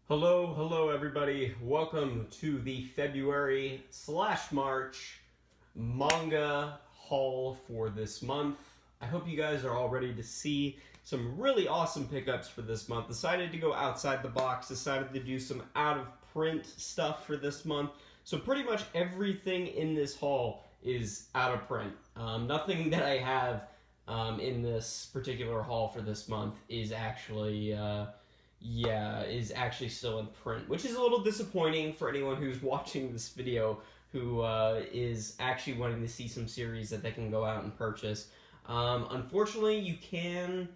Hello everybody. Welcome to the February/March manga haul for this month. I hope you guys are all ready to see some really awesome pickups for this month. Decided to go outside the box, decided to do some out of print stuff for this month. So pretty much everything in this haul is out of print. Nothing that I have in this particular haul for this month is actually still in print, which is a little disappointing for anyone who's watching this video who is actually wanting to see some series that they can go out and purchase. Unfortunately, you can't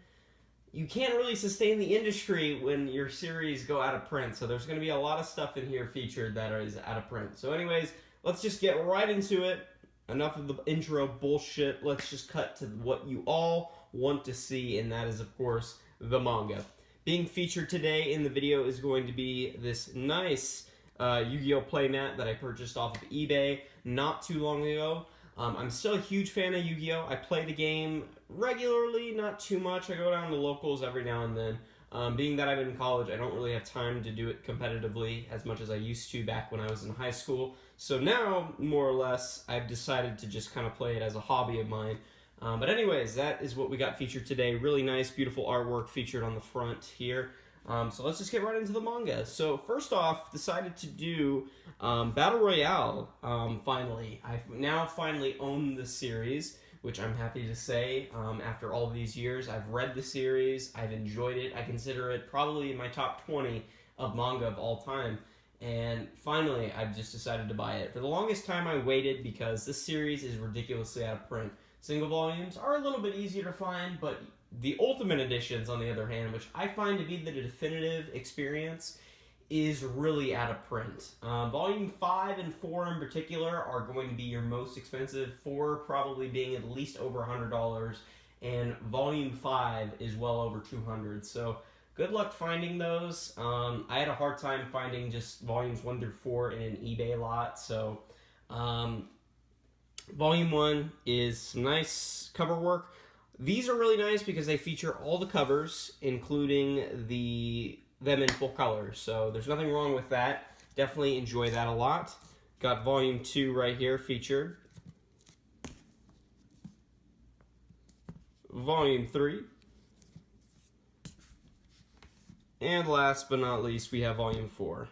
really sustain the industry when your series go out of print, so there's going to be a lot of stuff in here featured that is out of print. So anyways, let's just get right into it. Enough of the intro bullshit. Let's just cut to what you all want to see, and that is, of course, the manga. Being featured today in the video is going to be this nice Yu-Gi-Oh! Playmat that I purchased off of eBay not too long ago. I'm still a huge fan of Yu-Gi-Oh! I play the game regularly, not too much. I go down to locals every now and then. Being that I'm in college, I don't really have time to do it competitively as much as I used to back when I was in high school. So now, more or less, I've decided to just kind of play it as a hobby of mine. But anyways, that is what we got featured today. Really nice, beautiful artwork featured on the front here. So let's just get right into the manga. So first off, decided to do Battle Royale, finally. I've now finally owned the series, which I'm happy to say. After all these years, I've read the series, I've enjoyed it. I consider it probably in my top 20 of manga of all time. And finally, I've just decided to buy it. For the longest time, I waited because this series is ridiculously out of print. Single volumes are a little bit easier to find, but the Ultimate Editions, on the other hand, which I find to be the definitive experience, is really out of print. Volume 5 and 4 in particular are going to be your most expensive, 4 probably being at least over $100, and Volume 5 is well over $200. So good luck finding those. I had a hard time finding just Volumes 1 through 4 in an eBay lot, so Volume 1 is some nice cover work. These are really nice because they feature all the covers, including them in full color. So there's nothing wrong with that. Definitely enjoy that a lot. Got Volume 2 right here featured. Volume 3. And last but not least, we have Volume 4.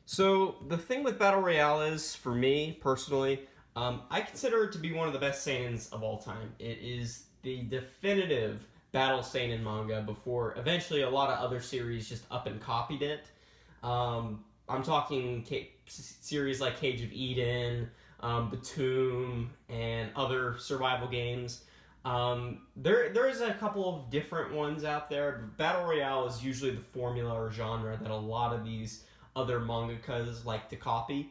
So the thing with Battle Royale is, for me personally, I consider it to be one of the best seinens of all time. It is the definitive battle seinen manga before eventually a lot of other series just up and copied it. I'm talking series like Cage of Eden, The Tomb, and other survival games. There is a couple of different ones out there, but Battle Royale is usually the formula or genre that a lot of these other mangakas like to copy.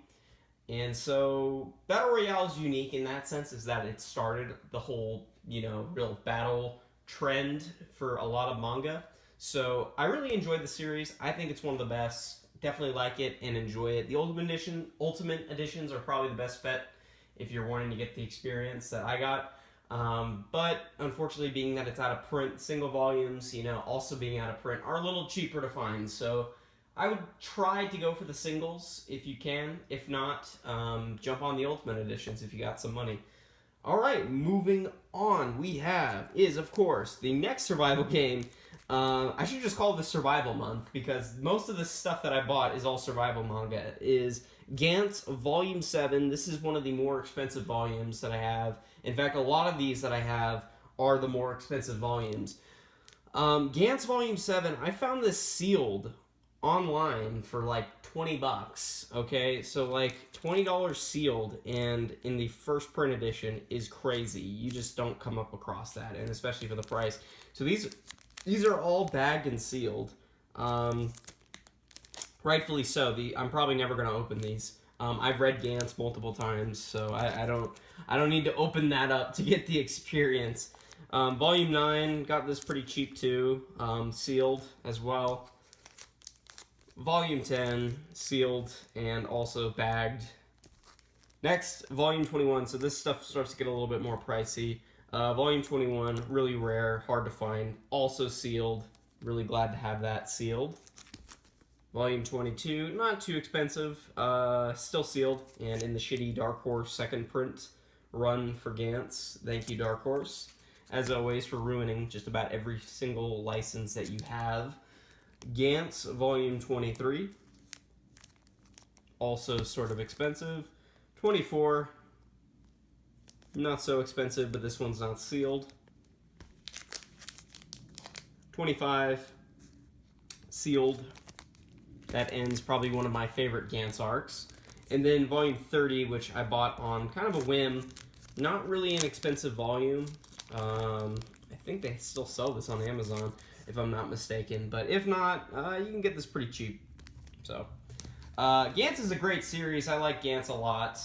And so Battle Royale is unique in that sense, is that it started the whole, real battle trend for a lot of manga. So I really enjoyed the series. I think it's one of the best. Definitely like it and enjoy it. The Ultimate Editions are probably the best bet if you're wanting to get the experience that I got. But unfortunately, being that it's out of print, single volumes, also being out of print, are a little cheaper to find. So I would try to go for the singles if you can. If not, jump on the Ultimate Editions if you got some money. Alright, moving on, is of course the next survival game. I should just call this Survival Month because most of the stuff that I bought is all survival manga. Is Gantz Volume 7. This is one of the more expensive volumes that I have. In fact, a lot of these that I have are the more expensive volumes. Gantz Volume 7, I found this sealed online for like $20. Okay, so like $20 sealed, and in the first print edition is crazy. You just don't come up across that, and especially for the price. So these are all bagged and sealed, rightfully so. I'm probably never going to open these. I've read Gantz multiple times, so I don't need to open that up to get the experience. Volume 9 got this pretty cheap too, sealed as well. Volume 10, sealed and also bagged. Next, Volume 21. So this stuff starts to get a little bit more pricey. Volume 21, really rare, hard to find. Also sealed. Really glad to have that sealed. Volume 22, not too expensive, still sealed, and in the shitty Dark Horse second print run for Gantz. Thank you, Dark Horse, as always, for ruining just about every single license that you have. Gantz, Volume 23, also sort of expensive. 24, not so expensive, but this one's not sealed. 25, sealed. That ends probably one of my favorite Gantz arcs. And then volume 30, which I bought on kind of a whim. Not really an expensive volume. I think they still sell this on Amazon, if I'm not mistaken. But if not, you can get this pretty cheap. So, Gantz is a great series. I like Gantz a lot.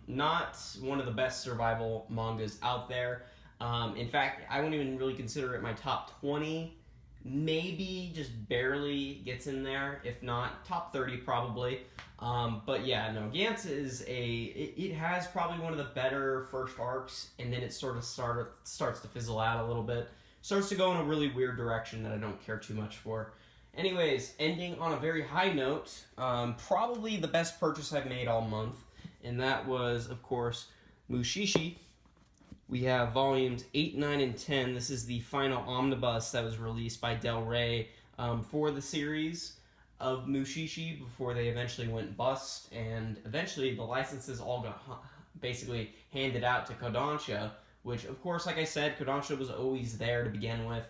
Not one of the best survival mangas out there. In fact, I wouldn't even really consider it my top 20. Maybe just barely gets in there, if not top 30 probably. But yeah, no, Gantz is it has probably one of the better first arcs, and then it sort of starts to fizzle out a little bit. Starts to go in a really weird direction that I don't care too much for. Anyways, ending on a very high note, probably the best purchase I've made all month, and that was, of course, Mushishi. We have volumes 8, 9, and 10. This is the final omnibus that was released by Del Rey for the series of Mushishi before they eventually went bust, and eventually the licenses all got basically handed out to Kodansha, which, of course, like I said, Kodansha was always there to begin with.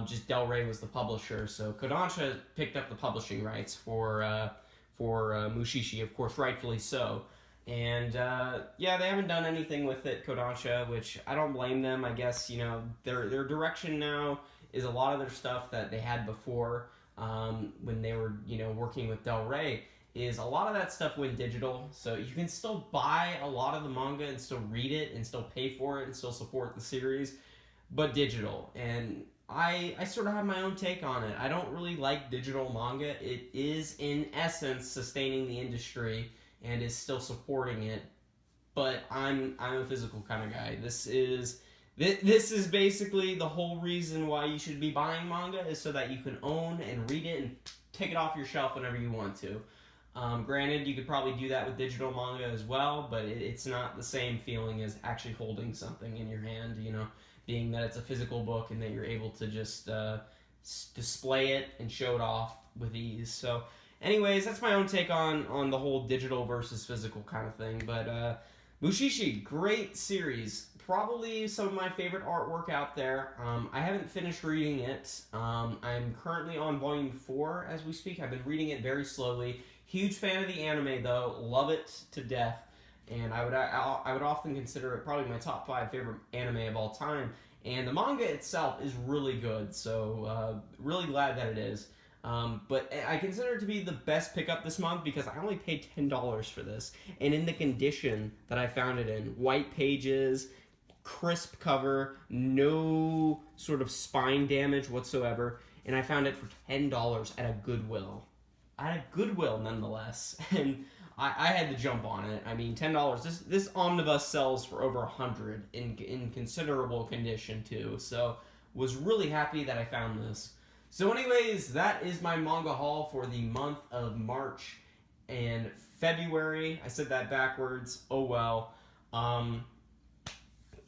Just Del Rey was the publisher, so Kodansha picked up the publishing rights for Mushishi, of course, rightfully so. And yeah, they haven't done anything with it, Kodansha, which I don't blame them. I guess, you know, their direction now is a lot of their stuff that they had before when they were, you know, working with Del Rey, is a lot of that stuff went digital. So you can still buy a lot of the manga and still read it and still pay for it and still support the series, but digital. And I sort of have my own take on it. I don't really like digital manga. It is, in essence, sustaining the industry and is still supporting it, but I'm a physical kind of guy. This is basically the whole reason why you should be buying manga, is so that you can own and read it and take it off your shelf whenever you want to. Granted, you could probably do that with digital manga as well, but it's not the same feeling as actually holding something in your hand, you know, being that it's a physical book and that you're able to just display it and show it off with ease. So anyways, that's my own take on the whole digital versus physical kind of thing. But Mushishi, great series. Probably some of my favorite artwork out there. I haven't finished reading it. I'm currently on volume 4 as we speak. I've been reading it very slowly. Huge fan of the anime though. Love it to death. And I would often consider it probably my top 5 favorite anime of all time. And the manga itself is really good. So really glad that it is. But I consider it to be the best pickup this month because I only paid $10 for this. And in the condition that I found it in, white pages, crisp cover, no sort of spine damage whatsoever, and I found it for $10 at a Goodwill. At a Goodwill, nonetheless. And I had to jump on it. I mean, $10. This omnibus sells for over $100 in considerable condition, too. So, was really happy that I found this. So anyways, that is my manga haul for the month of March and February. I said that backwards. Oh well.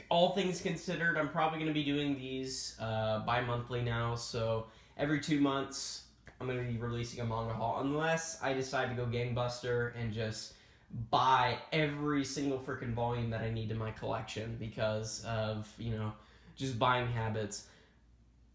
All things considered, I'm probably going to be doing these bi-monthly now. So every 2 months, I'm going to be releasing a manga haul. Unless I decide to go gangbuster and just buy every single freaking volume that I need in my collection because of, you know, just buying habits.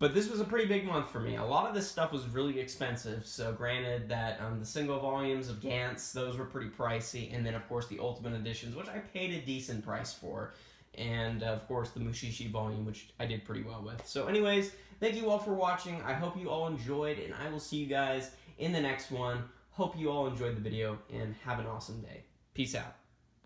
But this was a pretty big month for me. A lot of this stuff was really expensive. So granted that the single volumes of Gantz, those were pretty pricey. And then, of course, the Ultimate Editions, which I paid a decent price for. And, of course, the Mushishi volume, which I did pretty well with. So anyways, thank you all for watching. I hope you all enjoyed, and I will see you guys in the next one. Hope you all enjoyed the video, and have an awesome day. Peace out.